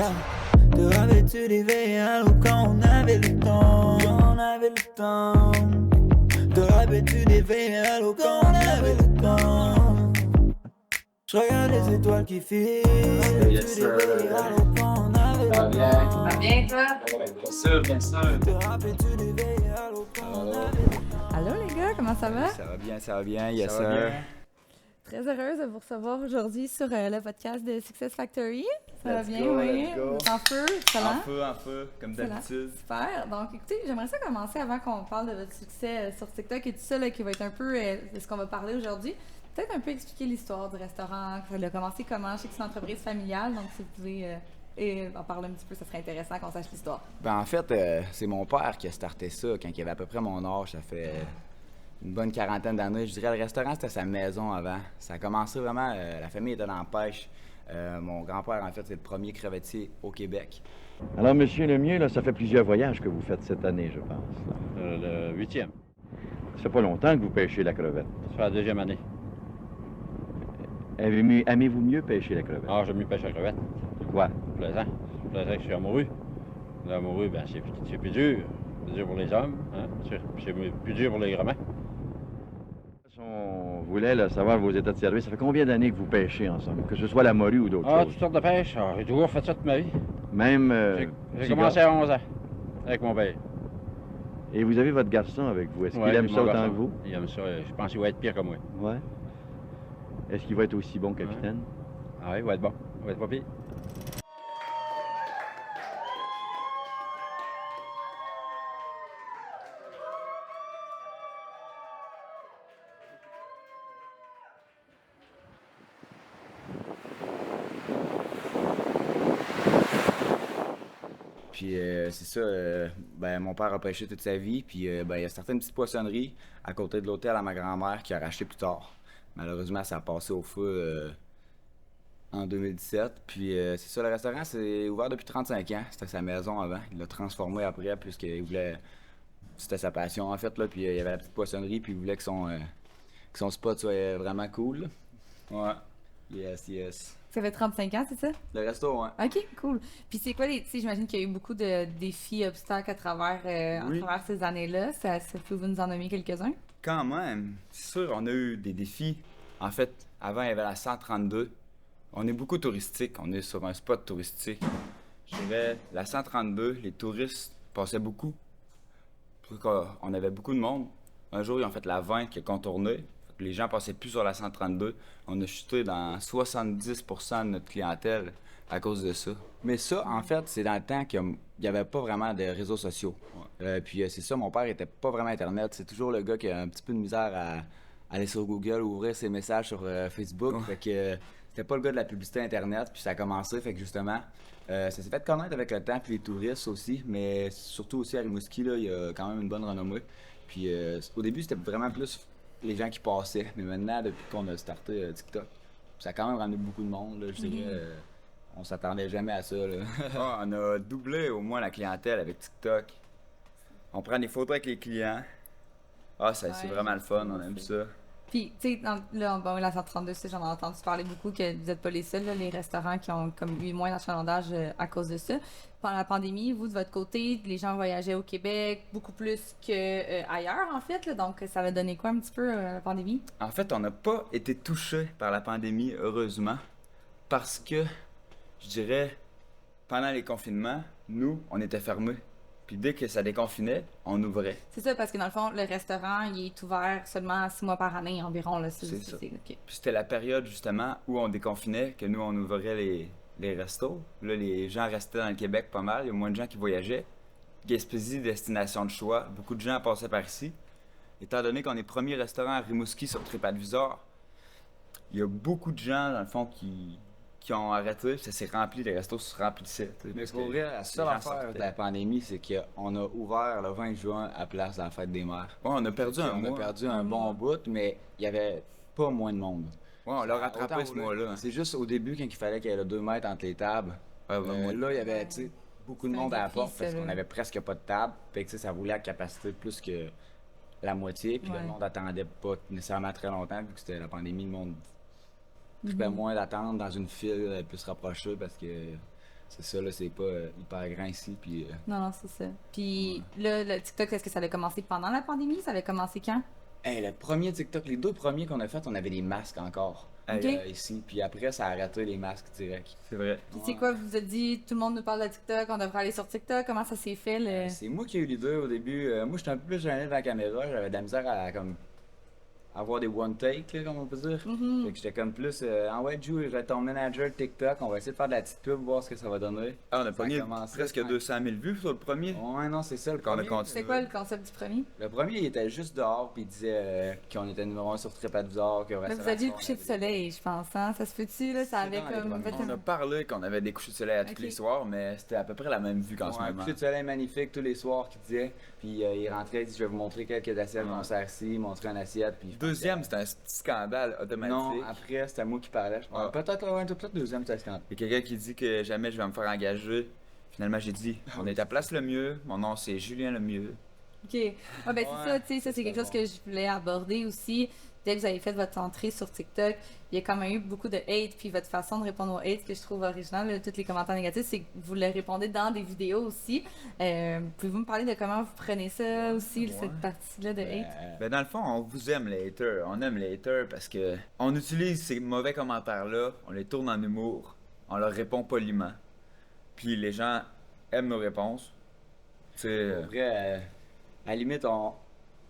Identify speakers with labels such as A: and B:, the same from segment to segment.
A: Yeah. Te rappelles-tu des veilles à l'eau quand on avait le temps? Te rappelles-tu des veilles à l'eau quand on avait le temps? Je regarde les étoiles qui filent.
B: Yes,
A: Tu
B: sir.
A: des veilles à l'eau quand on avait le
B: Ça va bien?
A: temps.
C: Ça va bien, toi?
B: Bien sûr, bien sûr.
A: Te rappelles-tu des veilles à l'eau quand on avait le temps?
C: Allô les gars, comment ça va?
B: Ça va bien, yes,
D: Ça va
B: sir.
D: bien.
C: Très heureuse de vous recevoir aujourd'hui sur le podcast de Success Factory. Ça va
D: Let's
C: bien,
D: go,
C: oui?
D: let's go.
C: En feu, excellent.
D: En feu, comme
C: Excellent.
D: d'habitude.
C: Super. Donc, écoutez, j'aimerais ça commencer avant qu'on parle de votre succès sur TikTok et tout ça, là, qui va être un peu de ce qu'on va parler aujourd'hui. Peut-être un peu expliquer l'histoire du restaurant, ça a commencé comment. Je sais que c'est une entreprise familiale, donc si vous pouvez en parler un petit peu, ça serait intéressant qu'on sache l'histoire.
B: Ben, en fait, c'est mon père qui a starté ça quand il avait à peu près mon âge. Ça fait une bonne quarantaine d'années. Je dirais le restaurant, c'était sa maison avant. Ça a commencé vraiment, la famille était dans la pêche. Mon grand-père, en fait, c'est le premier crevettier au Québec.
E: Alors, Monsieur Lemieux, là, ça fait plusieurs voyages que vous faites cette année, je pense.
F: Le 8e.
E: Ça fait pas longtemps que vous pêchez la crevette.
F: Ça fait la 2e année.
E: Aimez-vous mieux pêcher la crevette?
F: Ah, j'aime mieux pêcher la crevette.
E: Pourquoi?
F: Plaisant. Plaisant que je suis amoureux. L'amoureux, ben, c'est plus dur. C'est dur pour les hommes. Hein? C'est plus dur pour les grands-mères.
E: On voulait là, savoir vos états de service. Ça fait combien d'années que vous pêchez ensemble? Que ce soit la morue ou d'autres
F: Ah,
E: choses?
F: toutes sortes de pêche. Ah, j'ai toujours fait ça toute ma vie.
E: Même...
F: J'ai
E: cigare.
F: commencé à 11 ans avec mon père.
E: Et vous avez votre garçon avec vous. Est-ce qu'il
F: Ouais,
E: aime
F: mon
E: ça autant
F: garçon.
E: que vous?
F: Il aime ça. Je pense qu'il va être pire que moi.
E: Ouais. Est-ce qu'il va être aussi bon capitaine?
F: Ah oui, il va être bon. Il va être pas pire.
B: Puis c'est ça, ben, mon père a pêché toute sa vie, puis ben, il y a certaines petites poissonneries à côté de l'hôtel à ma grand-mère qui a racheté plus tard. Malheureusement, ça a passé au feu en 2017. Puis c'est ça, le restaurant, c'est ouvert depuis 35 ans. C'était sa maison avant. Il l'a transformé après, puisqu'il voulait... C'était sa passion, en fait, là. Puis il y avait la petite poissonnerie, puis il voulait que son spot soit vraiment cool, là.
D: Ouais.
B: Yes, yes.
C: Ça fait 35 ans, c'est ça?
B: Le resto, hein.
C: OK, cool. Puis c'est quoi les... Tu sais, j'imagine qu'il y a eu beaucoup de défis, obstacles à travers ces années-là. Ça peut-vous nous en nommer quelques-uns?
D: Quand même, c'est sûr, on a eu des défis.
B: En fait, avant, il y avait la 132. On est beaucoup touristique. On est sur un spot touristique. Je dirais, la 132, les touristes passaient beaucoup. On avait beaucoup de monde. Un jour, ils ont fait la 20 qui a contourné. Fait que les gens passaient plus sur la 132. On a chuté dans 70% de notre clientèle à cause de ça. Mais ça, en fait, c'est dans le temps qu'il n'y avait pas vraiment de réseaux sociaux. Puis c'est ça, mon père était pas vraiment Internet. C'est toujours le gars qui a un petit peu de misère à aller sur Google ou ouvrir ses messages sur Facebook. Fait que c'était pas le gars de la publicité Internet. Puis ça a commencé, fait que justement, ça s'est fait connaître avec le temps, puis les touristes aussi. Mais surtout aussi à Rimouski, là, il y a quand même une bonne renommée. Puis au début, c'était vraiment plus les gens qui passaient. Mais maintenant, depuis qu'on a starté TikTok, ça a quand même ramené beaucoup de monde, là, je dirais. On s'attendait jamais à ça, là.
D: Ah, on a doublé au moins la clientèle avec TikTok. On prend des photos avec les clients. Ah, c'est
C: Ouais,
D: vraiment le fun, on aime ça.
C: Puis, tu sais, la 132, ça, j'en ai entendu parler beaucoup, que vous n'êtes pas les seuls, là, les restaurants qui ont comme eu moins d'achalandage à cause de ça. Pendant la pandémie, vous, de votre côté, les gens voyageaient au Québec beaucoup plus qu'ailleurs, en fait. Là, donc, ça va donner quoi un petit peu, la pandémie?
D: En fait, on n'a pas été touché par la pandémie, heureusement, parce que, je dirais, pendant les confinements, nous, on était fermés. Puis dès que ça déconfinait, on ouvrait.
C: C'est ça, parce que dans le fond, le restaurant, il est ouvert seulement 6 mois par année environ. Là,
D: C'est ça.
C: OK.
D: Puis c'était la période, justement, où on déconfinait, que nous, on ouvrait les restos. Là, les gens restaient dans le Québec pas mal. Il y a moins de gens qui voyageaient. Gaspésie, destination de choix. Beaucoup de gens passaient par ici. Étant donné qu'on est premier restaurant à Rimouski sur TripAdvisor, il y a beaucoup de gens, dans le fond, qui ont arrêté. Ça s'est rempli, les restos se remplissaient.
B: Mais pour vrai, la seule
D: gens
B: affaire
D: sortaient.
B: de la pandémie, c'est qu'on a ouvert le 20 juin à place de la fête des mères.
D: Ouais, on a perdu un
B: On
D: mois.
B: a perdu un bon bout, mais il y avait pas moins de monde.
D: Ouais, on l'a rattrapé
B: Autant
D: ce
B: rouler.
D: mois-là.
B: C'est juste au début, quand il fallait qu'il y ait le 2 mètres entre les tables.
D: Ouais, ouais,
B: Là, il y avait, tu sais, beaucoup de
C: C'est un
B: monde à la
C: défi,
B: porte
C: ça,
B: parce
C: là.
B: qu'on avait presque pas de table. Fait que, tu sais, ça voulait à capacité plus que la moitié. Puis
C: Ouais.
B: le monde attendait pas nécessairement très longtemps, vu que c'était la pandémie, le monde occupait moins d'attendre dans une file plus rapprochée parce que c'est ça, là, c'est pas hyper grand ici. Puis,
C: Non, c'est ça. Puis là, le TikTok, est-ce que ça a commencé pendant la pandémie? Ça avait commencé quand?
B: le premier TikTok, les 2 premiers qu'on a fait, on avait des masques encore.
C: Ok.
B: Ici. Puis après, ça a arrêté les masques direct.
D: C'est vrai.
C: Puis c'est quoi, vous vous êtes dit, tout le monde nous parle de TikTok, on devrait aller sur TikTok? Comment ça s'est fait?
B: C'est moi qui ai eu l'idée au début. Moi, j'étais un peu plus gêné devant la caméra. J'avais de la misère à comme avoir des one take, là, comme on peut dire.
C: Mhm.
B: Fait que j'étais comme plus en ouais, Drew, je vais être ton manager de TikTok, on va essayer de faire de la petite pub, voir ce que ça va donner.
D: Ah, on a
B: Ça a
D: pogné
B: commencé
D: presque
B: quand-
D: 200 000 vues sur le premier.
B: Ouais, non, c'est ça le
D: Qu'on a
B: premier.
D: continué.
C: C'est quoi le concept du premier?
B: Le premier, il était juste dehors, puis il disait qu'on était numéro 1 sur TripAdvisor, qu'au
C: Là,
B: restaurant.
C: vous aviez le coucher de soleil, je pense, hein? Ça se fait-tu, là? Ça
B: C'est
C: avait
B: dans les
C: comme...
B: premiers.
D: On a parlé qu'on avait des couchers de soleil à tous
C: Ok.
D: les soirs, mais c'était à peu près la même vue qu'en ce
B: Un
D: moment.
B: coucher de soleil magnifique tous les soirs, qu'il disait. Puis il rentrait, il dit je vais vous montrer quelques assiettes qu'on sert ici, montrer une assiette. Puis
D: Deuxième, c'était un petit scandale automatique.
B: non, après, c'était moi qui parlais. Je pense.
D: Ah.
B: Peut-être deuxième, c'était scandale.
D: Il y a quelqu'un qui dit que jamais je vais me faire engager. Finalement, j'ai dit, on est à Place Lemieux, mon nom c'est Julien Lemieux.
C: OK. Ouais, ben
B: Ouais,
C: c'est ça, tu sais, ça c'est quelque chose que je voulais aborder aussi. Dès que vous avez fait votre entrée sur TikTok, il y a quand même eu beaucoup de hate, puis votre façon de répondre au hate que je trouve originale, là, tous les commentaires négatifs, c'est que vous le répondez dans des vidéos aussi. Pouvez-vous me parler de comment vous prenez ça aussi, cette partie-là de hate?
D: Ben dans le fond, on vous aime les haters. On aime les haters parce que on utilise ces mauvais commentaires-là, on les tourne en humour, on leur répond poliment. Puis les gens aiment nos réponses. Tu sais,
B: Pour vrai, à la limite,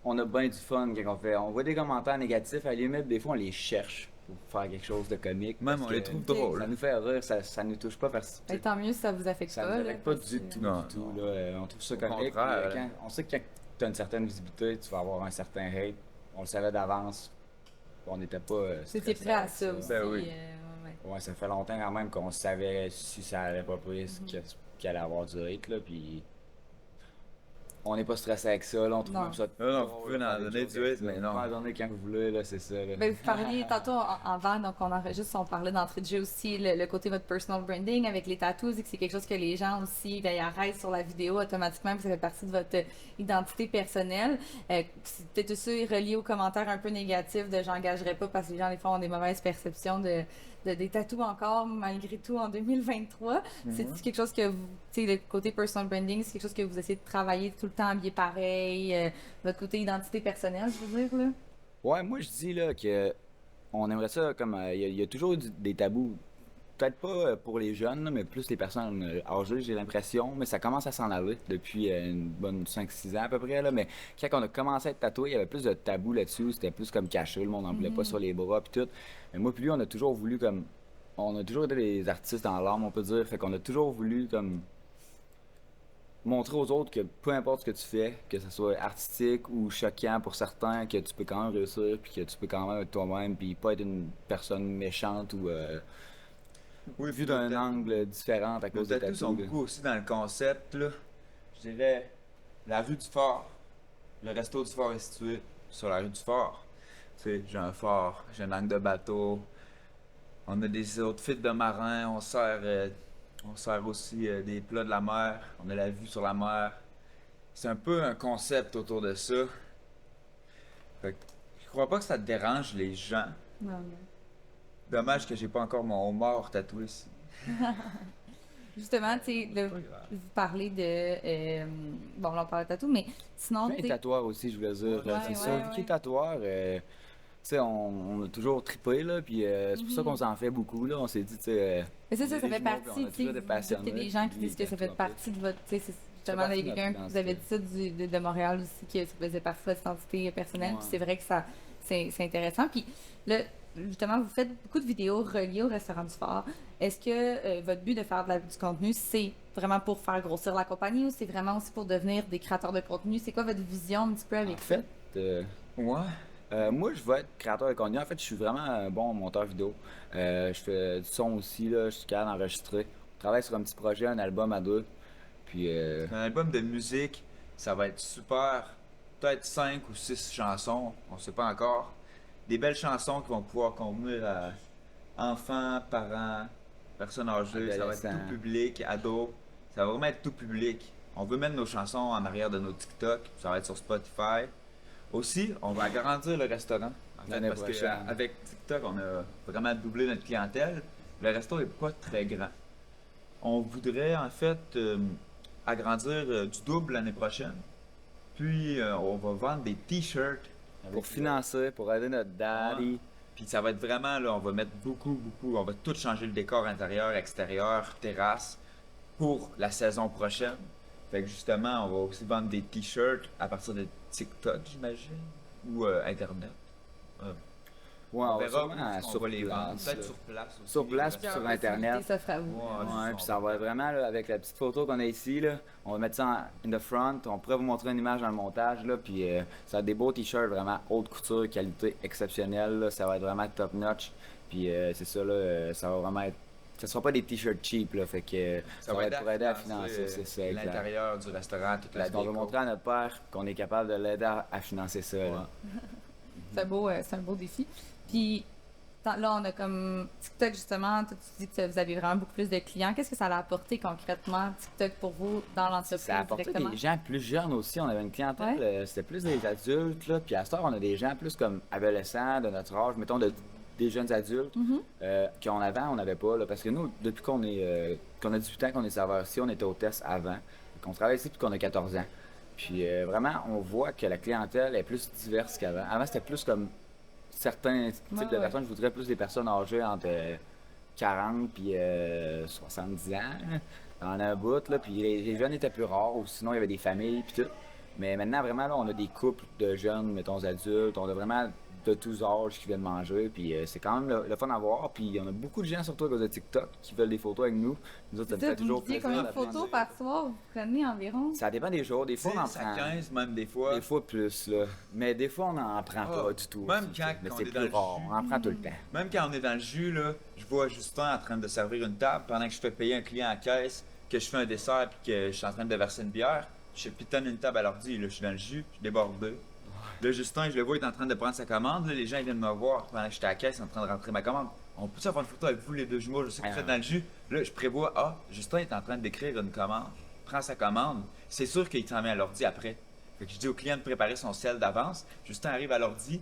B: on a bien du fun quand on fait. On voit des commentaires négatifs, à la limite, des fois, on les cherche pour faire quelque chose de comique.
D: même
B: parce
D: on les
B: que
D: trouve
C: Ok.
D: drôles.
B: Ça nous fait rire, ça nous touche pas parce que
C: Ben, tant mieux si ça vous affecte
B: ça
C: pas.
B: nous
C: là,
B: affecte pas
C: parce
B: du
C: que-
B: tout,
D: Non,
B: du tout.
D: non.
B: Là. On trouve ça
D: Au
B: comique.
D: contraire,
B: puis, on sait que quand tu as une certaine visibilité, tu vas avoir un certain hate. On le savait d'avance. On n'était pas.
C: C'était
B: stressé
C: prêt à
B: avec
C: ça aussi.
D: Ben oui.
C: Ouais.
B: Ouais, ça fait longtemps quand même qu'on savait si ça allait pas prise, qu'il allait avoir du hate, là, puis on n'est pas stressé avec ça, là, on trouve
C: Non.
B: même ça...
D: Non, vous pouvez en donner du hate, mais non.
B: Vous pouvez en donner quand vous voulez, là, c'est ça, là.
C: Ben, vous parliez tantôt avant, donc on enregistre, on parlait d'entrée de jeu aussi, le côté de votre personal branding avec les tattoos, et que c'est quelque chose que les gens aussi, ben, ils arrêtent sur la vidéo automatiquement, puis ça fait partie de votre identité personnelle. C'est peut-être aussi relié aux commentaires un peu négatifs de j'engagerai pas parce que les gens, des fois, ont des mauvaises perceptions de des tattoos encore, malgré tout, en 2023. C'est quelque chose que vous, tu sais, le côté personal branding, c'est quelque chose que vous essayez de travailler tout le temps habillé pareil, votre côté identité personnelle, je veux dire, là?
B: Ouais, moi, je dis, là, que on aimerait ça, comme, il y a toujours des tabous. Peut-être pas pour les jeunes, là, mais plus les personnes âgées, j'ai l'impression. Mais ça commence à s'en aller depuis une bonne 5-6 ans à peu près. Là. Mais quand on a commencé à être tatoué, il y avait plus de tabous là-dessus. C'était plus comme caché, le monde n'en voulait pas sur les bras puis tout. Mais moi puis lui, on a toujours voulu comme... On a toujours été des artistes dans l'âme, on peut dire. Fait qu'on a toujours voulu comme... montrer aux autres que peu importe ce que tu fais, que ce soit artistique ou choquant pour certains, que tu peux quand même réussir puis que tu peux quand même être toi-même puis pas être une personne méchante ou...
D: Oui,
B: vu d'un angle différent à
D: Nos
B: cause des
D: tattoos sont
B: tatous.
D: beaucoup aussi dans le concept, là. Je dirais, la rue du Fort. Le resto du Fort est situé sur la rue du Fort. Tu sais, j'ai un fort, j'ai un angle de bateau. On a des outfits de marin, on sert aussi des plats de la mer. On a la vue sur la mer. C'est un peu un concept autour de ça. Fait que je crois pas que ça dérange les gens.
C: Non, non.
D: Dommage que j'ai pas encore mon homard tatoué ici.
C: Justement, tu sais, vous parlez de. Bon, là, on parle de tatou, mais sinon.
B: Plein
C: tu
B: de
C: sais-
B: tatoueurs aussi, je voulais dire.
C: Ouais,
B: C'est ça,
C: ouais,
B: vu qu'il
C: ouais.
B: est tatoueur, tu sais, on a toujours trippé, là, puis c'est pour ça qu'on s'en fait beaucoup, là. On s'est dit, tu sais.
C: Mais ça,
B: on
C: ça
B: est
C: fait
B: des jumeaux,
C: partie,
B: puis on a
C: tu sais.
B: toujours été passionnés,
C: Il y a des gens qui
B: puis
C: disent que ça fait
B: tatoueurs,
C: partie de votre. Tu sais, c'est justement,
B: partie
C: il y a
B: de
C: quelqu'un
B: notre
C: qui vous avait dit
B: identité.
C: ça de Montréal aussi, que ça faisait partie de votre identité personnelle,
B: Ouais.
C: puis c'est vrai que ça. C'est intéressant. Puis là, justement, vous faites beaucoup de vidéos reliées au restaurant du Fort. Est-ce que votre but de faire du contenu, c'est vraiment pour faire grossir la compagnie ou c'est vraiment aussi pour devenir des créateurs de contenu? C'est quoi votre vision un petit peu avec
B: En fait,
D: Ouais.
B: moi, je veux être créateur de contenu. En fait, je suis vraiment un bon monteur vidéo. Je fais du son aussi, là. Je suis capable d'enregistrer. Je travaille sur un petit projet, un album à deux. Puis,
D: Un album de musique, ça va être super. Peut-être 5 ou 6 chansons, on sait pas encore. Des belles chansons qui vont pouvoir convenir à enfants, parents, personnes âgées, ça va être
B: Adolescents.
D: tout public, ados. Ça va vraiment être tout public. On veut mettre nos chansons en arrière de nos TikTok, ça va être sur Spotify. Aussi, on va agrandir le restaurant. En fait,
B: L'année
D: parce
B: prochaine.
D: qu'avec TikTok, on a vraiment doublé notre clientèle. Le resto est pas très grand.
G: On voudrait en fait agrandir du double l'année prochaine. Puis on va vendre des t-shirts
B: Pour financer, pour aider notre daddy.
G: Puis ça va être vraiment, là, on va mettre beaucoup, on va tout changer le décor intérieur, extérieur, terrasse pour la saison prochaine. Fait que justement, on va aussi vendre des t-shirts à partir de TikTok, j'imagine, ou Internet.
B: Ouais,
G: On
B: on va
G: verra
B: sûrement
G: où on
B: sur
G: va les vendre.
B: place.
G: Peut-être
B: là.
G: sur place aussi.
B: Sur place, puis
G: Ouais,
B: sur Internet.
C: Ça fera vous.
B: Ouais, puis ça va être vraiment, là, avec la petite photo qu'on a ici, là, on va mettre ça in the front. On pourrait vous montrer une image dans le montage, là, puis ça va être des beaux t-shirts vraiment haute couture, qualité exceptionnelle, là, ça va être vraiment top notch. Puis c'est ça, là, ça va vraiment être. Ce sera pas des t-shirts cheap, là, fait que ça va être pour aider à financer, c'est ça, exact.
G: l'intérieur du restaurant, toute la
B: Parce qu'on veut
G: déco.
B: montrer à notre père qu'on est capable de l'aider à financer ça, là.
C: C'est un beau défi. Puis là, on a comme TikTok, justement, tu dis que vous avez vraiment beaucoup plus de clients. Qu'est-ce que ça a apporté concrètement, TikTok, pour vous, dans l'entreprise
B: Ça a apporté
C: directement?
B: des gens plus jeunes aussi. On avait une clientèle,
C: Ouais.
B: c'était plus des adultes, là. Puis à ce temps, on a des gens plus comme adolescents de notre âge, mettons des jeunes adultes, qu'on avait, on n'avait pas, là. Parce que nous, depuis qu'on a 18 ans, qu'on est serveur ici, on était hôtesse avant. Qu'on travaille ici depuis qu'on a 14 ans. Puis vraiment, on voit que la clientèle est plus diverse qu'avant. Avant, c'était plus comme certains types de personnes. Je voudrais plus des personnes âgées entre 40 puis 70 ans. On a un bout, là. Puis les jeunes étaient plus rares, ou sinon il y avait des familles, puis tout. Mais maintenant, vraiment, là, on a des couples de jeunes, mettons, adultes. On a vraiment de tous âges qui viennent manger. Puis c'est quand même le fun à voir. Puis on a beaucoup de gens, surtout à cause de TikTok, qui veulent des photos avec nous. Nous autres, ça nous fait
C: Vous
B: toujours
C: me disiez
B: plaisir.
C: combien de photos par soir vous prenez environ?
B: Ça dépend des jours. Des fois, on en
G: 10 à
B: prend.
G: 15, même des fois.
B: Des fois plus, là. Mais des fois, on n'en prend
G: Ah,
B: pas du tout.
G: même
B: c'est
G: quand
B: ça. Mais
G: on
B: c'est
G: est
B: plus
G: dans le
B: rare.
G: jus.
B: On en prend tout le temps.
G: Même quand on est dans le jus, là, je vois Justin en train de servir une table pendant que je fais payer un client à caisse, que je fais un dessert puis que je suis en train de verser une bière. Je pitonne une table à l'ordi, là, je suis dans le jus, je suis débordé. Là, Justin, je le vois, il est en train de prendre sa commande. Là, les gens ils viennent me voir pendant que j'étais à la caisse en train de rentrer ma commande. On peut avoir une photo avec vous, les deux jumeaux, je sais que vous faites dans le jus. Là, je prévois, Justin est en train d'écrire une commande, prend sa commande. C'est sûr qu'il s'en met à l'ordi après. Fait que je dis au client de préparer son sel d'avance. Justin arrive à l'ordi,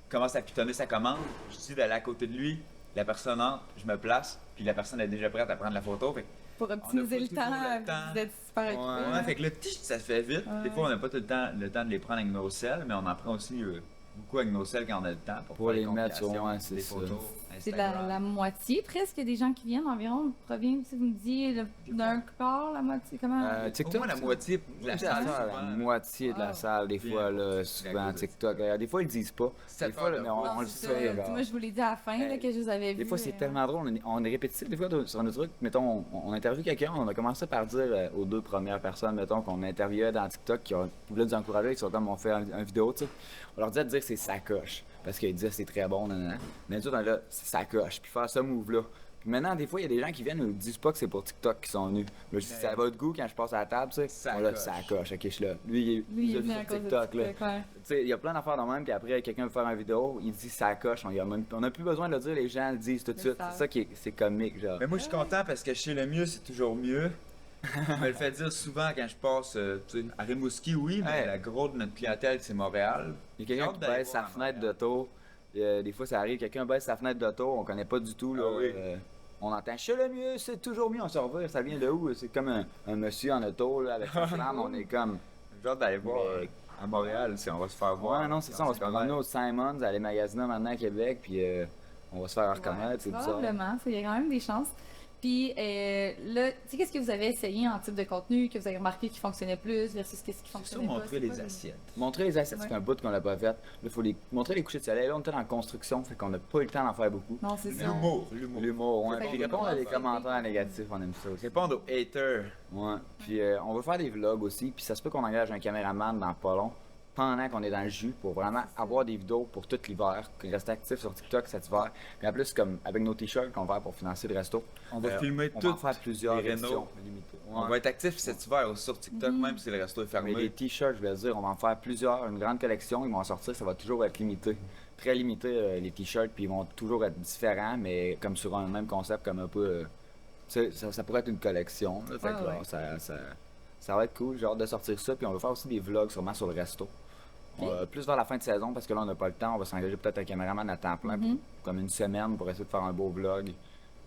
G: commence à pitonner sa commande. Je dis d'aller à côté de lui, la personne entre, je me place, puis la personne est déjà prête à prendre la photo. Fait que
C: Pour optimiser
G: pas
C: le
G: toujours
C: temps,
G: le temps.
C: vous êtes super occupés.
B: Ouais,
G: ouais, fait que là, ça se fait vite. Des fois, on n'a pas tout le temps de les prendre avec nos sels, mais on en prend aussi beaucoup avec nos sels quand on a le temps pour
B: Pour
G: faire
B: les mettre sur,
G: compilations,
B: ouais, c'est
G: des
B: ça.
G: photos.
C: C'est
G: Instagram.
C: la moitié presque des gens qui viennent environ proviennent, si vous me disiez, d'un quart, la moitié, comment?
G: Au
B: TikTok,
G: moins la moitié de la
B: c'est
G: salle.
B: ça, la
G: souvent.
B: moitié de la
C: Wow.
B: salle, des
G: Bien,
B: fois, là,
G: à
B: souvent,
G: cause de
B: TikTok. Des fois, ils le disent pas.
G: Sept
B: Des fois, là,
G: heures
B: mais
G: de
B: on
C: Non,
B: le
C: c'est
B: sait.
C: ça.
B: genre.
C: Moi, je vous l'ai dit à la fin, là, que je vous avais vu.
B: Des fois, c'est tellement drôle. On est répétitif. Des fois, sur nos trucs, mettons, on interviewe quelqu'un, on a commencé par dire aux deux premières personnes, mettons, qu'on interviewait dans TikTok, qui voulaient nous encourager, qui sont comme on fait une vidéo, tu sais. On leur disait de dire que c'est sacoche. Parce qu'ils disaient c'est très bon, nanana. Mais nous autres, on est là, c'est sacoche. Puis faire ce move-là. Puis maintenant, des fois, il y a des gens qui viennent et nous disent pas que c'est pour TikTok qu'ils sont venus. Là, je dis, c'est à votre goût quand je passe à la table, tu sais. On là, sacoche. Ok, je suis là. Lui,
C: Lui, il est
B: vu
C: venu
B: sur
C: à cause de
B: TikTok, là.
C: TikTok, ouais.
B: Tu sais, il y a plein d'affaires dans le même, puis après, quelqu'un veut faire une vidéo, il dit ça coche, on n'a plus besoin de le dire, les gens le disent tout de
C: Le
B: suite.
C: savent.
B: C'est ça qui est, c'est comique, genre.
G: Mais moi, je suis content parce que chez le mieux, c'est toujours mieux. Je me le fais dire souvent quand je passe tu sais, à Rimouski, oui, mais
B: Ouais.
G: la grosse de notre clientèle, c'est Montréal.
B: Il y a quelqu'un
G: J'ai
B: qui
G: hâte d'aller
B: baisse sa
G: voir à
B: fenêtre
G: Montréal.
B: d'auto, des fois ça arrive, quelqu'un baisse sa fenêtre d'auto, on connaît pas du tout, là.
G: Ah oui.
B: On entend chez le mieux, c'est toujours mieux, on se revient, ça vient de où? C'est comme un monsieur en auto, là, avec sa flamme, on est comme.
G: J'ai hâte d'aller voir
B: Mais-
G: à Montréal si on va se faire voir.
B: Ouais, non, c'est ça, on va se promener au Simons, aller magasiner maintenant à Québec, puis on va se faire reconnaître, c'est bizarre.
C: Probablement, il y a quand même des chances. Puis là, tu sais, qu'est-ce que vous avez essayé en type de contenu que vous avez remarqué qui fonctionnait plus versus qu'est-ce qui
G: C'est sûr,
C: fonctionnait pas?
G: montrer
C: C'est
G: les
C: quoi
G: assiettes.
B: Montrer les assiettes,
C: Ouais.
B: c'est un bout qu'on l'a pas fait. Là, il faut montrer les couchers de soleil. Là, on était en construction, fait qu'on n'a pas eu le temps d'en faire beaucoup.
C: Non, c'est ça.
G: L'humour.
B: L'humour, ouais.
C: Fait
B: Puis
C: qu'on
B: répondre à
C: va
B: des
C: faire
B: commentaires négatifs, on aime ça aussi.
G: Répondre aux haters.
B: Ouais. Puis on va faire des vlogs aussi. Puis ça se peut qu'on engage un caméraman dans pas long, pendant qu'on est dans le jus, pour vraiment avoir des vidéos pour tout l'hiver, rester actif sur TikTok cet hiver. Puis en plus, comme avec nos t-shirts qu'on va faire pour financer le resto,
G: On va filmer
B: on va en
G: tout.
B: faire plusieurs
G: les rénaux.
B: éditions limitées.
G: On
B: Ouais.
G: va être actif cet hiver aussi sur TikTok, même si le resto est
B: Mais
G: fermé.
B: les t-shirts, je vais dire, on va en faire plusieurs, une grande collection, ils vont en sortir, ça va toujours être limité. Très limité les t-shirts, puis ils vont toujours être différents, mais comme sur un même concept, comme un peu. Tu sais, ça pourrait être une collection. Là, fait que là, ça va être cool, j'ai hâte de sortir ça, puis on va faire aussi des vlogs sûrement sur le resto. Plus vers la fin de saison, parce que là, on n'a pas le temps, on va s'engager peut-être un caméraman à temps plein, comme une semaine pour essayer de faire un beau vlog.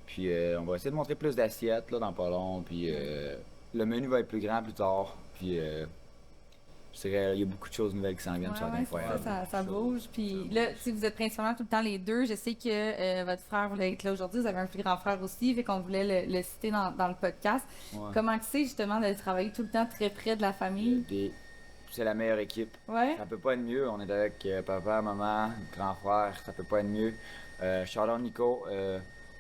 B: Puis on va essayer de montrer plus d'assiettes là, dans pas long. Puis le menu va être plus grand plus tard. Puis je dirais, il y a beaucoup de choses nouvelles qui s'en viennent, ça va être incroyable.
C: Ça bouge. Puis là, si vous êtes principalement tout le temps les deux, je sais que votre frère voulait être là aujourd'hui. Vous avez un plus grand frère aussi, fait qu'on voulait le citer dans le podcast.
B: Ouais.
C: Comment c'est justement de travailler tout le temps très près de la famille?
B: C'est la meilleure équipe.
C: Ouais.
B: Ça peut pas être mieux. On est avec papa, maman, grand frère. Ça peut pas être mieux. Shout-out Nico.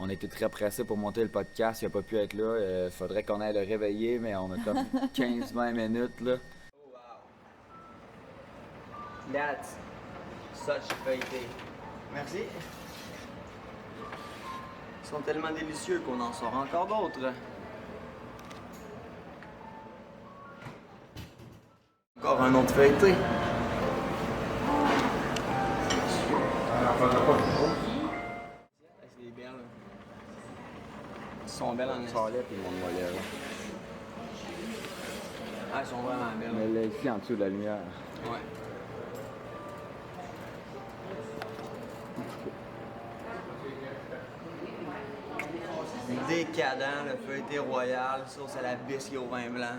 B: On était très pressés pour monter le podcast. Il a pas pu être là. Faudrait qu'on aille le réveiller, mais on a comme 15-20 minutes là.
H: That's such a feuilleté. Merci. Ils sont tellement délicieux qu'on en sort encore d'autres. Encore un autre feuilleté. C'est belles. Ils sont belles en
B: Charlotte et mon mollet.
H: Ah, elles sont vraiment belles.
B: Mais là, ici, en dessous de la lumière.
H: Ouais. Décadent, le feuilleté royal, sauce à la biscuit au vin blanc.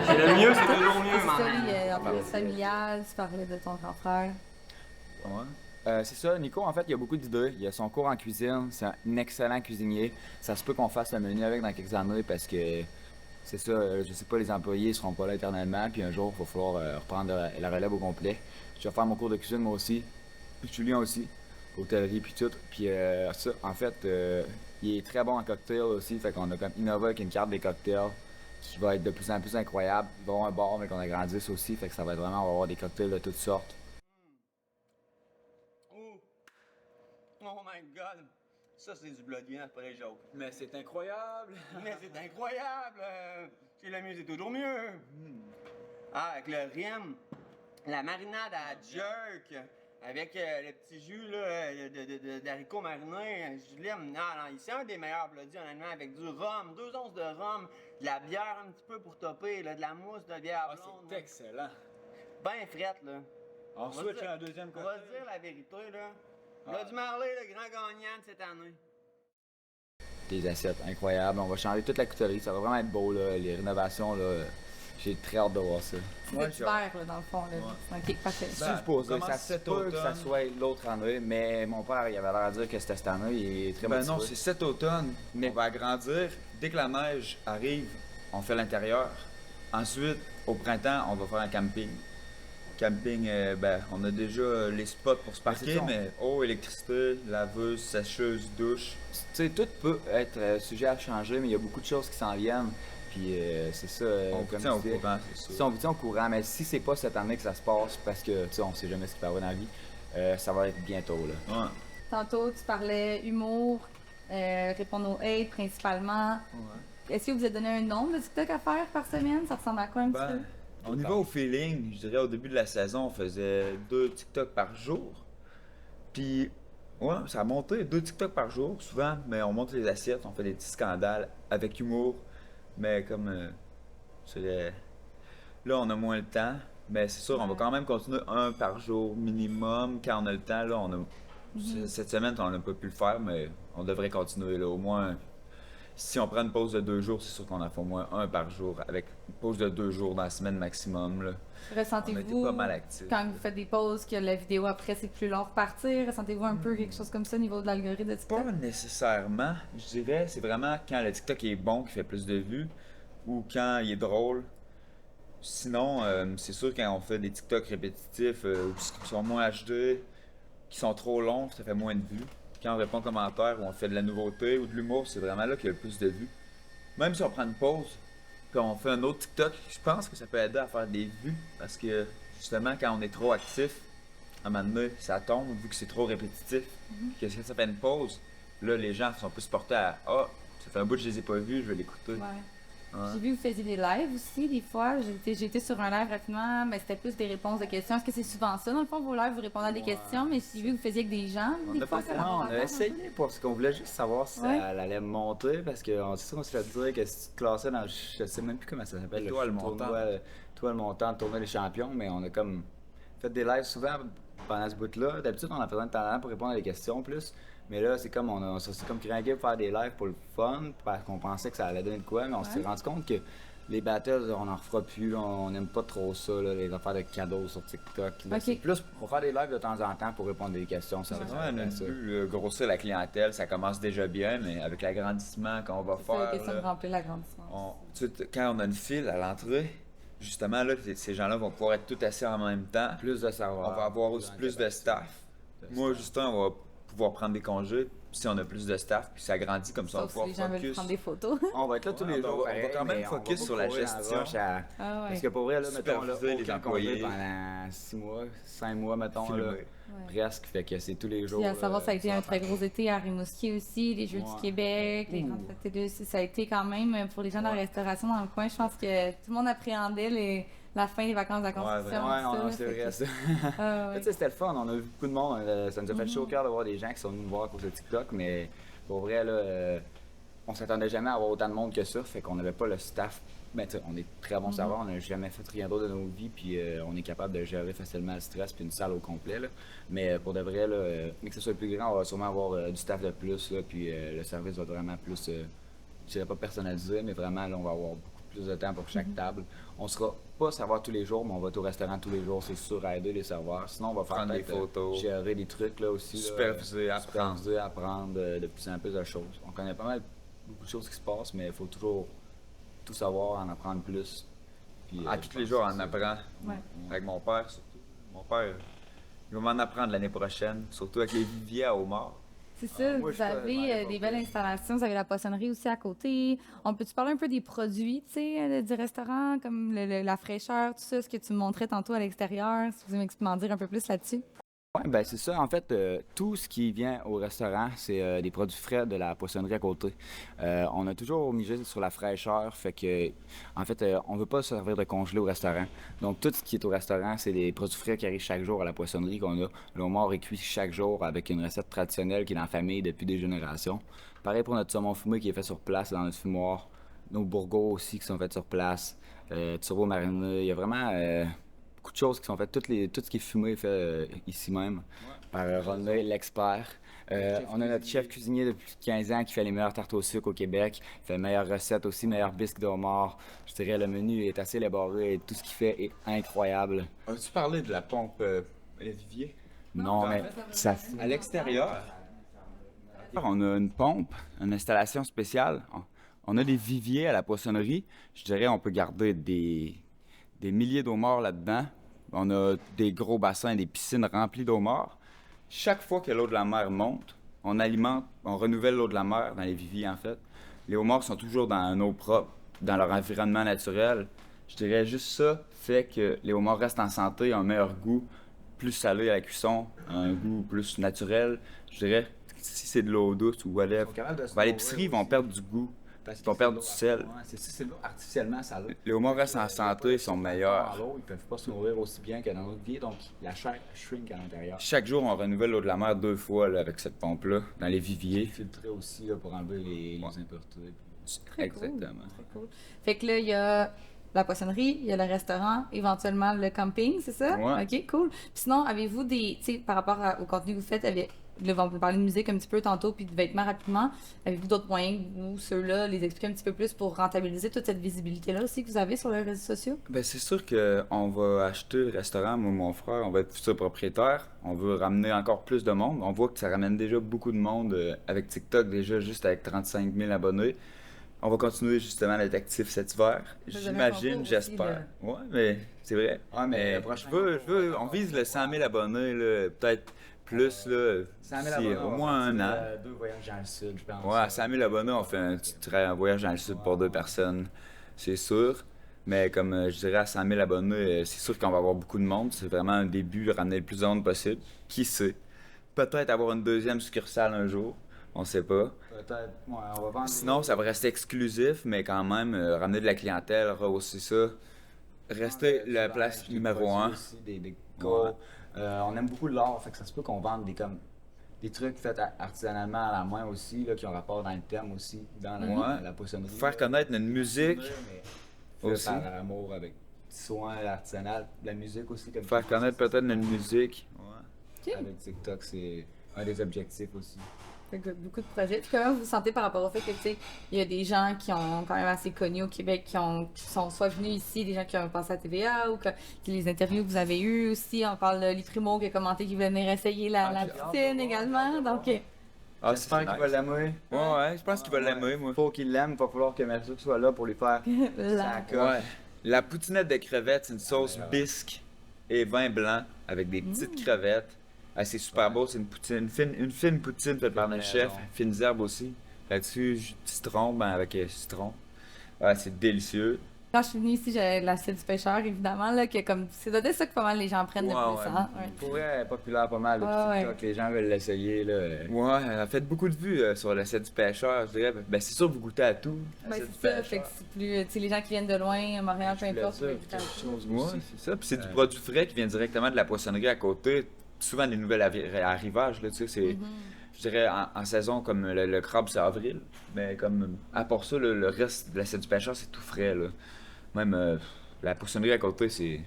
H: C'est le mieux, c'est toujours mieux,
C: C'est ça, oui, ambiance familiale, tu parlais de ton grand frère.
B: C'est ça, Nico, en fait, il a beaucoup d'idées. Il a son cours en cuisine, c'est un excellent cuisinier. Ça se peut qu'on fasse le menu avec dans quelques années parce que c'est ça, je sais pas, les employés seront pas là éternellement, puis un jour, il va falloir reprendre la relève au complet. Je vais faire mon cours de cuisine moi aussi, puis Julien aussi, hôtellerie puis tout. Puis ça, en fait, il est très bon en cocktail aussi, fait qu'on a comme innové avec une carte des cocktails qui va être de plus en plus incroyable. Il va y avoir un bar, mais qu'on agrandisse aussi, fait que ça va être vraiment, on va avoir des cocktails de toutes sortes.
H: Oh my god! Ça, c'est du bloody après joke.
B: Mais c'est incroyable!
H: Mais c'est incroyable! C'est le mieux, c'est toujours mieux! Ah, avec le rhum, la marinade à jerk, avec le petit jus là, d'haricots marinés, je l'aime. Non, c'est un des meilleurs bloody, honnêtement, avec du rhum, 2 onces de rhum, de la bière un petit peu pour topper, là, de la mousse de bière blonde.
B: C'est excellent!
H: Ben frette, là.
B: On switch à un deuxième
H: On va se dire la vérité, là. Bloody Marley, le grand gagnant de cette année.
B: Des assiettes incroyables. On va changer toute la coutellerie. Ça va vraiment être beau, là. Les rénovations, là. J'ai très hâte de voir ça.
C: C'est de l'hiver, là, dans le fond. Là. C'est ok, parfait.
B: Je suppose que ça
G: commence
B: se
G: cet
B: peut que ça
G: automne.
B: soit l'autre année, mais mon père, il avait l'air à dire que c'était cette année. Il est très
G: Ben
B: motivé.
G: non, c'est cet automne.
B: Mais-
G: On va agrandir. Dès que la neige arrive, on fait l'intérieur. Ensuite, au printemps, on va faire un camping. Camping, on a déjà les spots pour se parquer,
B: c'est ça.
G: mais eau, électricité, laveuse, sécheuse, douche.
B: Tu sais, tout peut être sujet à changer, mais il y a beaucoup de choses qui s'en viennent. Puis c'est ça,
G: On vous
B: comme
G: tient au
B: tu disais.
G: courant, c'est
B: Si
G: ça.
B: on vous tient au courant, mais si c'est pas cette année que ça se passe, parce que, tu sais, on sait jamais ce qui peut avoir dans la vie, ça va être bientôt, là.
G: Ouais.
C: Tantôt, tu parlais humour, répondre aux hate principalement. Est-ce que vous avez donné un nombre de TikTok à faire par semaine? Ça ressemble à quoi un petit peu?
G: On y va au feeling. Je dirais au début de la saison, on faisait 2 TikTok par jour. Puis, ouais, ça a monté 2 TikTok par jour, souvent, mais on monte les assiettes, on fait des petits scandales avec humour. Mais comme, là, on a moins le temps. Mais c'est sûr, on va quand même continuer 1 par jour minimum. Quand on a le temps, là, cette semaine, on n'a pas pu le faire, mais on devrait continuer, là, au moins. Si on prend une pause de 2 jours, c'est sûr qu'on en fait au moins 1 par jour, avec une pause de 2 jours dans la semaine maximum. Là. On a été
C: Ressentez-vous,
G: pas mal actifs.
C: quand vous faites des pauses, que la vidéo après c'est plus long repartir? Ressentez-vous un peu quelque chose comme ça au niveau de l'algorithme de TikTok?
G: Pas nécessairement, je dirais. C'est vraiment quand le TikTok est bon qui fait plus de vues ou quand il est drôle. Sinon, c'est sûr quand on fait des TikTok répétitifs qui sont moins HD, qui sont trop longs, ça fait moins de vues. Quand on répond aux commentaires ou on fait de la nouveauté ou de l'humour, c'est vraiment là qu'il y a le plus de vues. Même si on prend une pause, puis on fait un autre TikTok, je pense que ça peut aider à faire des vues parce que justement quand on est trop actif, à un moment donné, ça tombe vu que c'est trop répétitif. Puis que si ça fait une pause, là les gens sont plus portés à ah, ça fait un bout que je les ai pas vus, je vais l'écouter.
C: Ouais.
G: Ouais.
C: J'ai vu que vous faisiez des lives aussi, des fois. J'ai été sur un live rapidement, mais c'était plus des réponses de questions. Est-ce que c'est souvent ça? Dans le fond, vos lives, vous répondez à des questions, mais j'ai vu que vous faisiez avec des gens,
B: On
C: des
B: a
C: fois,
B: pas
C: ça
B: vraiment, on
C: rapporte
B: a
C: encore
B: essayé parce qu'on voulait juste savoir si
C: Ouais.
B: ça allait monter parce qu'on s'est fait dire que si tu te classais dans, je sais même plus comment ça s'appelle,
G: Étoile
B: le
G: montante.
B: tournoi, le tournoi des champions, mais on a comme fait des lives souvent pendant ce bout-là. D'habitude, on a besoin de temps pour répondre à des questions plus. Mais là, c'est comme on s'est comme craqué pour faire des lives pour le fun, parce qu'on pensait que ça allait donner de quoi, mais on s'est rendu compte que les battles, on n'en refera plus, là, on n'aime pas trop ça, là, les affaires de cadeaux sur TikTok. Là. C'est plus pour faire des lives de temps en temps pour répondre à des questions. Ça
G: Ouais, notre but, grossir la clientèle, ça commence déjà bien, mais avec l'agrandissement qu'on va
C: C'est
G: faire.
C: la question de remplir l'agrandissement.
G: Quand on a une file à l'entrée, justement, là, ces gens-là vont pouvoir être tout assis en même temps.
B: Plus de savoir.
G: On va avoir aussi plus de staff. Moi, Justin, on va pouvoir prendre des congés si on a plus de staff, puis ça grandit comme ça.
C: Sauf si les gens veulent prendre des photos.
B: On va être là tous les jours.
G: On va quand même focus sur la gestion.
B: Parce que pour vrai, là, mettons, là,
G: Superviser les
B: aucun
G: employés.
B: congé pendant 6 mois, 5 mois, mettons, là, presque. Fait que c'est tous les jours.
C: Puis à savoir,
B: là,
C: ça a été un très gros été à Rimouski aussi, les Jeux du Québec, les grandes fêtes de ça a été quand même, pour les gens de la restauration dans le coin, je pense que tout le monde appréhendait la fin des vacances de la Constitution.
B: Ouais, c'est vrai ça. Tu sais, c'était le fun, on a vu beaucoup de monde, ça nous a fait chaud au cœur de voir des gens qui sont venus nous voir à cause de TikTok, mais pour vrai, là, on s'attendait jamais à avoir autant de monde que ça, fait qu'on n'avait pas le staff. Ben, tu sais, on est très bon savoir, on n'a jamais fait rien d'autre de nos vies, puis on est capable de gérer facilement le stress, puis une salle au complet. Là. Mais pour de vrai, là, mais que ce soit plus grand, on va sûrement avoir du staff de plus, là, puis le service va être vraiment plus, je dirais pas personnalisé, mais vraiment, là, on va avoir beaucoup plus de temps pour chaque table. On sera pas serveur tous les jours, mais on va être au restaurant tous les jours, c'est sûr, à aider les serveurs. Sinon, on va faire
G: Prendre des
B: peut-être,
G: photos.
B: gérer des trucs là aussi.
G: Superviser, apprendre.
B: Superviser, apprendre de plus en plus de choses. On connaît pas mal beaucoup de choses qui se passent, mais il faut toujours tout savoir, en apprendre plus. Puis,
G: Tous les jours, on en apprend.
C: Ouais.
G: Avec mon père, surtout. Mon père, il va m'en apprendre l'année prochaine, surtout avec les viviers à homards.
C: C'est ça,
B: moi,
C: vous
B: je fais
C: avez
B: dans
C: des belles installations, vous avez la poissonnerie aussi à côté. On peut-tu parler un peu des produits, tu sais, du restaurant, comme la fraîcheur, tout ça, ce que tu me montrais tantôt à l'extérieur, si vous pouvez m'en dire un peu plus là-dessus?
B: Oui, ben c'est ça. En fait, tout ce qui vient au restaurant, c'est des produits frais de la poissonnerie à côté. On a toujours misé sur la fraîcheur, fait que, en fait, on veut pas se servir de congelé au restaurant. Donc, tout ce qui est au restaurant, c'est des produits frais qui arrivent chaque jour à la poissonnerie qu'on a. Le homard est cuit chaque jour avec une recette traditionnelle qui est dans la famille depuis des générations. Pareil pour notre saumon fumé qui est fait sur place dans notre fumoir. Nos bourgots aussi qui sont faits sur place. Turbo mariné. Il y a vraiment beaucoup de choses qui sont faites. Tout ce qui est fumé est fait ici même par René, l'expert. On a notre chef cuisinier depuis 15 ans qui fait les meilleures tartes au sucre au Québec. Il fait les meilleures recettes aussi, meilleurs bisques de homard. Je dirais le menu est assez élaboré et tout ce qu'il fait est incroyable.
G: As-tu parlé de la pompe vivier?
B: Non, mais ça...
G: À l'extérieur,
B: On a une pompe, une installation spéciale. On a des viviers à la poissonnerie. Je dirais on peut garder des milliers d'homards là-dedans. On a des gros bassins, des piscines remplies d'homards. Chaque fois que l'eau de la mer monte, on alimente, on renouvelle l'eau de la mer dans les viviers en fait. Les homards sont toujours dans une eau propre, dans leur environnement naturel. Je dirais juste ça fait que les homards restent en santé, ont un meilleur goût, plus salé à la cuisson, un goût plus naturel. Je dirais si c'est de l'eau douce ou whatever, à l'épicerie, ils vont perdre du goût. Ils vont perdre du sel.
D: C'est de l'eau artificiellement salée.
B: Les homards restent en santé, ils sont meilleurs.
D: Ils peuvent pas se nourrir aussi bien que dans notre vie, donc la chair shrink à l'intérieur.
B: Chaque jour, on renouvelle l'eau de la mer 2 fois là, avec cette pompe-là, dans les viviers.
D: Filtré aussi là, pour enlever les impuretés.
B: Exactement.
C: Très cool. Fait que là, il y a la poissonnerie, il y a le restaurant, éventuellement le camping, c'est ça?
B: Ouais.
C: OK, cool. Puis sinon, avez-vous des, tu sais, par rapport au contenu que vous faites, là, on peut parler de musique un petit peu tantôt, puis de vêtements rapidement. Avez-vous d'autres moyens, vous, ceux-là, les expliquer un petit peu plus pour rentabiliser toute cette visibilité-là aussi que vous avez sur les réseaux sociaux?
B: Ben, c'est sûr qu'on va acheter le restaurant, moi et mon frère, on va être futur propriétaire. On veut ramener encore plus de monde. On voit que ça ramène déjà beaucoup de monde avec TikTok, déjà juste avec 35 000 abonnés. On va continuer justement d'être actif cet hiver. J'imagine, j'espère. Ouais, mais c'est vrai.
D: Ouais, mais
B: on vise le 100 000 abonnés, là, peut-être plus, là,
D: 100 000
B: d'ici
D: abonnés,
B: au moins un an.
D: 2 voyages dans le sud, je pense.
B: Ouais, à 100 000 abonnés, on fait un voyage dans le sud pour 2 personnes, c'est sûr. Mais comme je dirais, à 100 000 abonnés, c'est sûr qu'on va avoir beaucoup de monde. C'est vraiment un début de ramener le plus de monde possible. Qui sait? Peut-être avoir une deuxième succursale un jour. On sait pas.
D: Peut-être, ouais, on va vendre.
B: Sinon, ça va rester exclusif, mais quand même, ramener de la clientèle, rehausser ça. Rester la place numéro 1.
D: On aime beaucoup l'art, fait que ça se peut qu'on vende des trucs faits artisanalement à la main aussi, là, qui ont rapport dans le thème aussi, dans la poissonnerie.
B: Faire connaître notre musique
D: Aussi.
B: aussi.
D: Par amour avec
B: petits soins artisanaux, de la musique aussi. Comme
G: Faire connaître peut-être notre musique.
C: Ok.
B: Avec TikTok, c'est un des objectifs aussi.
C: Fait que beaucoup de projets. Puis comment vous vous sentez par rapport au fait que, tu sais, il y a des gens qui ont quand même assez connus au Québec, qui sont soit venus ici, des gens qui ont passé à TVA, ou que les interviews que vous avez eues aussi. On parle de Liprimo qui a commenté qu'il voulait venir essayer la poutine également. Donc,
B: J'espère qu'il va l'aimer.
G: Ouais, je pense qu'il va l'aimer, moi.
B: Faut qu'il l'aime, il va falloir que Mathieu soit là pour lui faire
C: la-
B: sa coche.
G: Ouais. La poutinette de crevettes, c'est une sauce bisque et vin blanc avec des petites crevettes. Ah, c'est super beau, c'est une poutine, une fine poutine faite par notre chef, fines herbes aussi. Là-dessus, citron, ben avec citron. Ouais, c'est délicieux.
C: Quand je suis venue ici, j'avais l'assiette du pêcheur, évidemment, là, que comme c'est peut-être ça que pas mal les gens prennent de plus. Hein? Ouais.
B: Pour vrai, elle est populaire pas mal.
C: Ah,
B: Le TikTok, les gens veulent l'essayer. Là.
G: Ouais, elle a fait beaucoup de vues sur l'assiette du pêcheur, je dirais. Ben, c'est sûr que vous goûtez à tout.
C: Ben,
B: L'assiette
C: c'est
B: du
C: ça, fait que
B: pêcheur.
C: c'est plus. Tu sais, les gens qui viennent de loin, Montréal, peu importe.
B: Ça,
C: peuvent
B: quelque chose
G: Ouais,
B: aussi.
G: c'est ça. Puis c'est du produit frais qui vient directement de la poissonnerie à côté. Souvent des nouvelles arrivages, là, tu sais, c'est... Je dirais en saison, comme le crabe, c'est avril. Mais comme, à part ça, le reste de l'assiette du pêcheur, c'est tout frais, là. Même la poissonnerie à côté, c'est...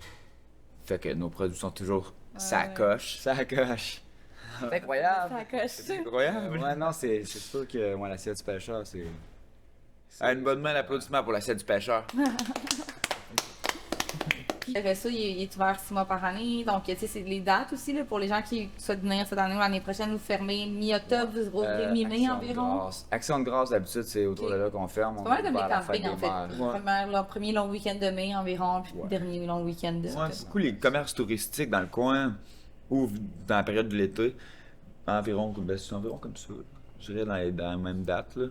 G: Fait que nos produits sont toujours sacoche.
B: Ça coche. C'est incroyable.
C: Ça coche.
G: C'est incroyable.
B: Ouais, non, c'est sûr que moi, l'assiette du pêcheur, c'est.
G: Ah, une bonne main d'applaudissement pour l'assiette du pêcheur.
C: Puis le resto, il est ouvert 6 mois par année. Donc, tu sais, c'est les dates aussi, là, pour les gens qui souhaitent venir cette année ou l'année prochaine, vous fermez mi-octobre, vous rouvrez mi-mai environ.
B: Action de grâce, d'habitude, c'est autour de là qu'on ferme.
C: C'est
B: On
C: pas mal comme
B: va
C: les
B: à la fête
C: campings, en
B: des
C: fait.
B: mères.
C: Le premier long week-end de mai environ, puis
B: Ouais.
C: le dernier long week-end de.
G: Ouais, c'est cool, les commerces touristiques dans le coin ouvrent dans la période de l'été. Environ, ben, c'est environ comme ça. Je dirais dans la même date, là.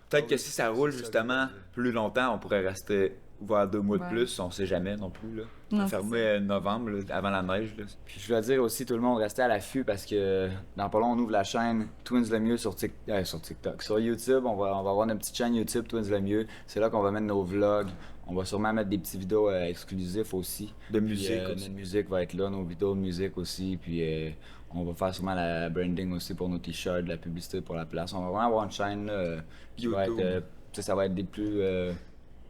G: Peut-être que si ça roule justement plus longtemps, on pourrait rester ouvert 2 mois de
C: Ouais.
G: plus, on sait jamais non plus, là.
C: Non,
G: Fermé novembre, là, avant la neige, là.
B: Puis je dois dire aussi, tout le monde, restez à l'affût parce que dans pas long, on ouvre la chaîne Twins le mieux sur TikTok. Sur YouTube, on va avoir notre petite chaîne YouTube Twins le mieux. C'est là qu'on va mettre nos vlogs. On va sûrement mettre des petites vidéos exclusives aussi.
G: De
B: Puis,
G: musique aussi.
B: notre musique va être là, nos vidéos de musique aussi. Puis on va faire sûrement la branding aussi pour nos t-shirts, de la publicité pour la place. On va vraiment avoir une chaîne là, qui va
G: YouTube.
B: être. Tu sais, ça va être des plus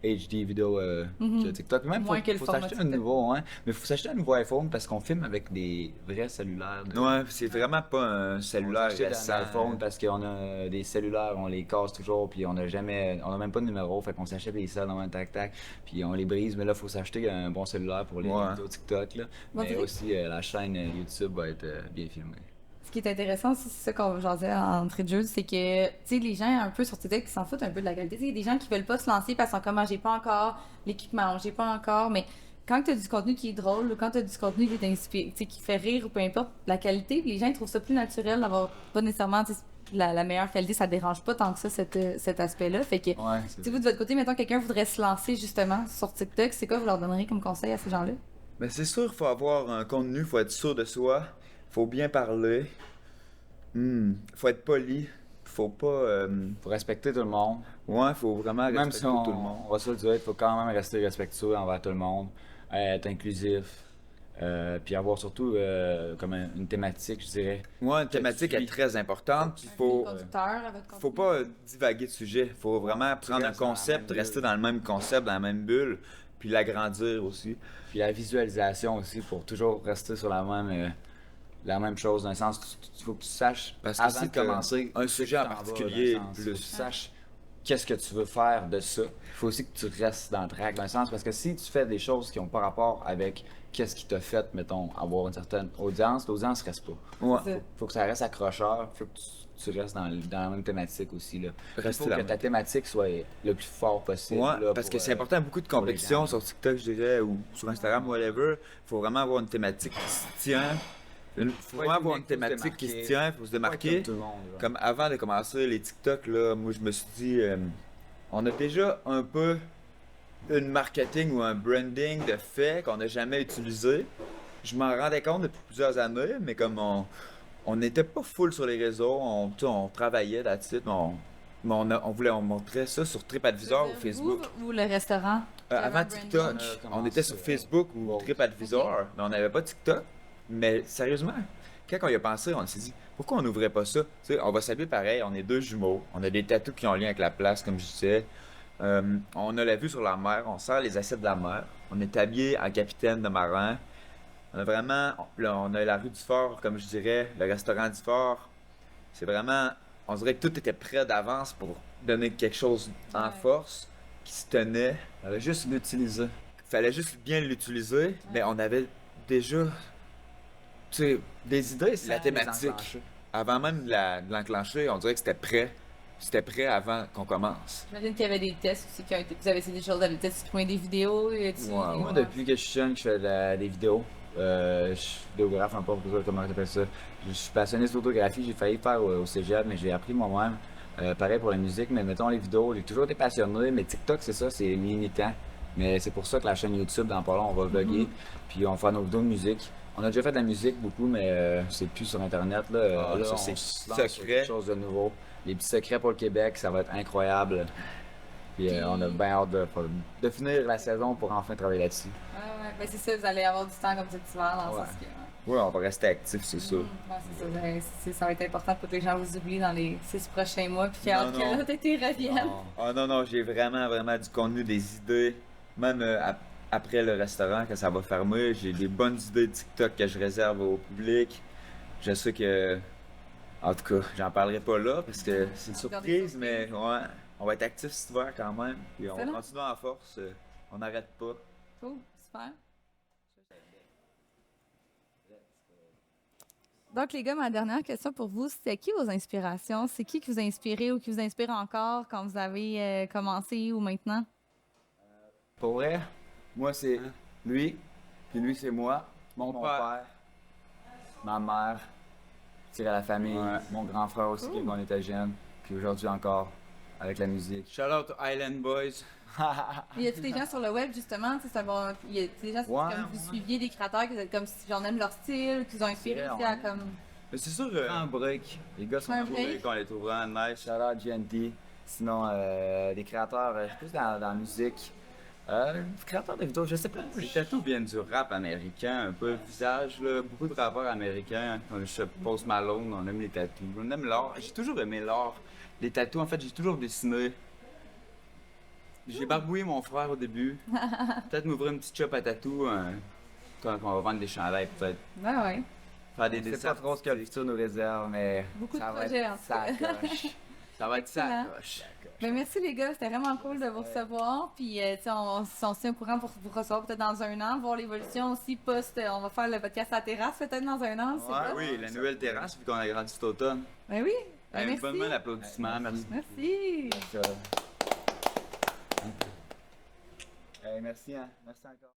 B: HD vidéos que TikTok. Même
C: Moins que le
B: faut
C: format
B: s'acheter un
C: TikTok.
B: nouveau, hein. Mais faut s'acheter un nouveau iPhone parce qu'on filme avec des vrais cellulaires.
G: Ouais, c'est vraiment pas un cellulaire
B: C'est
G: récent.
B: un iPhone parce qu'on a des cellulaires, on les casse toujours, puis on a même pas de numéro, fait qu'on s'achète les selles dans un tac-tac, puis on les brise, mais là, faut s'acheter un bon cellulaire pour les
G: Ouais.
B: vidéos TikTok, là.
C: On
B: Mais
C: dirait-
B: aussi, la chaîne YouTube va être bien filmée.
C: Ce qui est intéressant aussi, c'est ça qu'on jasait en entrée de jeu, c'est que, tu sais, les gens un peu sur TikTok qui s'en foutent un peu de la qualité. Tu sais, il y a des gens qui veulent pas se lancer parce qu'ils sont comme, ah, j'ai pas encore l'équipement, j'ai pas encore, mais quand tu as du contenu qui est drôle ou quand tu as du contenu qui t'inspire, tu sais, qui fait rire ou peu importe, la qualité, les gens ils trouvent ça plus naturel d'avoir pas nécessairement, tu sais, la meilleure qualité, ça dérange pas tant que ça, cet aspect-là. Fait que,
B: Ouais,
C: tu sais, vous de votre côté, mettons, quelqu'un voudrait se lancer justement sur TikTok, c'est quoi vous leur donneriez comme conseil à ces gens-là?
G: Mais c'est sûr qu'il faut avoir un contenu, faut être sûr de soi, faut bien parler, faut être poli, faut pas...
B: Faut respecter tout le monde.
G: Ouais, faut vraiment
B: Même
G: respecter
B: si on,
G: tout le monde.
B: on va se le dire, il faut quand même rester respectueux envers tout le monde, être inclusif, puis avoir surtout comme une thématique, je dirais.
G: Ouais, une thématique est très importante, puis faut...
C: Conducteur à votre contenu.
G: Faut pas divaguer de sujet. Faut vraiment prendre un
B: restes dans la
G: concept,
B: même
G: rester
B: bulle.
G: dans le même concept, dans la même bulle, puis l'agrandir aussi.
B: Puis la visualisation aussi, pour toujours rester sur la même chose, dans le sens, il faut que tu saches,
G: Parce que
B: avant
G: si
B: de
G: t'as
B: commencer,
G: un
B: où c'est
G: sujet
B: que
G: en
B: tu t'en vas,
G: particulier,
B: dans le sens,
G: plus.
B: faut que tu saches qu'est-ce que tu veux faire de ça. Il faut aussi que tu restes dans le track, dans le sens, parce que si tu fais des choses qui n'ont pas rapport avec qu'est-ce qui t'a fait, mettons, avoir une certaine audience, l'audience reste pas.
G: Ouais.
C: C'est ça.
B: Faut que ça reste accrocheur, faut que tu restes dans la même thématique aussi, là. Il
G: Rester
B: faut
G: la
B: que
G: même.
B: ta thématique soit le plus fort possible.
G: Ouais,
B: là,
G: parce
B: pour,
G: que c'est important, beaucoup de compétitions
B: gens.
G: sur TikTok, je dirais, ou sur Instagram, whatever. Faut vraiment avoir une thématique qui se tient. Faut vraiment avoir une thématique qui se tient, faut se démarquer.
B: Comme tout le monde, là.
G: Comme avant de commencer les TikTok, là, moi je me suis dit, on a déjà un peu une marketing ou un branding de fait qu'on n'a jamais utilisé. Je m'en rendais compte depuis plusieurs années, mais comme on n'était pas full sur les réseaux, on travaillait là-dessus, on montrait ça sur TripAdvisor ou Facebook.
C: Ou le restaurant?
G: Avant
C: un
G: TikTok,
C: branding.
G: on était sur Facebook ou TripAdvisor, mais on n'avait pas TikTok. Mais sérieusement, quand on y a pensé, on s'est dit, pourquoi on n'ouvrait pas ça? Tu sais, on va s'habiller pareil, on est 2 jumeaux, on a des tatous qui ont lien avec la place, comme je disais. On a la vue sur la mer, on sert les assiettes de la mer. On est habillé en capitaine de marin. On a vraiment, là, on a la rue du Fort, comme je dirais, le restaurant du Fort. C'est vraiment, on dirait que tout était prêt d'avance pour donner quelque chose en force, qui se tenait.
B: Fallait juste l'utiliser.
G: Fallait juste bien l'utiliser, mais on avait déjà, tu sais, des idées sur la thématique. Avant même de l'enclencher, on dirait que c'était prêt. C'était prêt avant qu'on commence.
C: J'imagine qu'il y avait des tests aussi qui ont été. Vous avez essayé des choses, vous avez peut-être supprimé des vidéos.
B: Moi, depuis que je suis jeune, je fais des vidéos. Je suis vidéographe, un peu, comment t'appelles ça. Je suis passionné de photographie, j'ai failli faire au cégep, mais j'ai appris moi-même. Pareil pour la musique, mais mettons les vidéos, j'ai toujours été passionné, mais TikTok, c'est ça, c'est limitant. Mais c'est pour ça que la chaîne YouTube, dans pas long, on va vlogger, puis on va faire nos vidéos de musique. On a déjà fait de la musique beaucoup, mais c'est plus sur Internet. Là,
G: ça, c'est
B: secret. Quelque chose de nouveau. Les petits secrets pour le Québec, ça va être incroyable. Puis on a bien hâte de finir la saison pour enfin travailler là-dessus.
C: Ouais, ben c'est ça, vous allez avoir du temps comme cet hiver dans le sens que.
G: Oui, on va rester actifs, c'est sûr.
C: Ouais, c'est ça. Ça va être important pour que les gens vous oublient dans les 6 prochains mois, puis que l'autre été revienne.
G: Oh non, j'ai vraiment du contenu, des idées. Même après le restaurant, quand ça va fermer, j'ai des bonnes idées de TikTok que je réserve au public. Je sais que. En tout cas, j'en parlerai pas là parce que c'est une surprise, mais ouais, on va être actifs cet hiver quand même. Puis on va continuer en force. On n'arrête pas.
C: Cool, super. Donc, les gars, ma dernière question pour vous, c'était qui vos inspirations? C'est qui vous a inspiré ou qui vous inspire encore quand vous avez commencé ou maintenant?
B: Pour vrai, moi c'est lui, puis lui c'est moi, mon père, ma mère, je dirais la famille, mon grand frère aussi quand on était jeune, puis aujourd'hui encore avec la musique.
G: Shout out to Island Boys.
C: Y a-t-il des gens sur le web justement? C'est bon, y a des gens comme vous suiviez des créateurs que comme si j'en aime leur style, qui vous ont inspiré aussi à comme.
G: Mais c'est sûr.
B: Un break, les gars sont cool, on les trouve vraiment nice. Shout out GNT. Sinon, des créateurs plus dans la musique. Créateur de vidéos, je sais pas.
G: Les tatous viennent du rap américain, un peu le visage, là. Beaucoup de rappeurs américains. On se Post Malone, on aime les tatous. On aime l'art. J'ai toujours aimé l'art. Les tatous, en fait, j'ai toujours dessiné. J'ai barbouillé mon frère au début. Peut-être m'ouvrir une petite shop à tatou quand on va vendre des chandails, peut-être.
C: Ouais.
G: Faire des
B: dessins.
G: dessins.
B: C'est pas trop ce que le futur nous réserve, mais
C: beaucoup
B: ça
C: de
B: va
C: projets
B: être
C: en tout cas.
B: Ça va être ça coche.
C: Ben merci les gars, c'était vraiment cool de vous recevoir. Puis on se tient au courant pour vous recevoir peut-être dans un an, voir l'évolution aussi post. On va faire le podcast à la terrasse peut-être dans un an.
G: Oui, la nouvelle terrasse vu qu'on a grandi cet automne.
C: Ben oui. Ben, merci.
G: Bonne main d'applaudissements, merci.
C: Merci.
B: Merci, hein. Merci encore.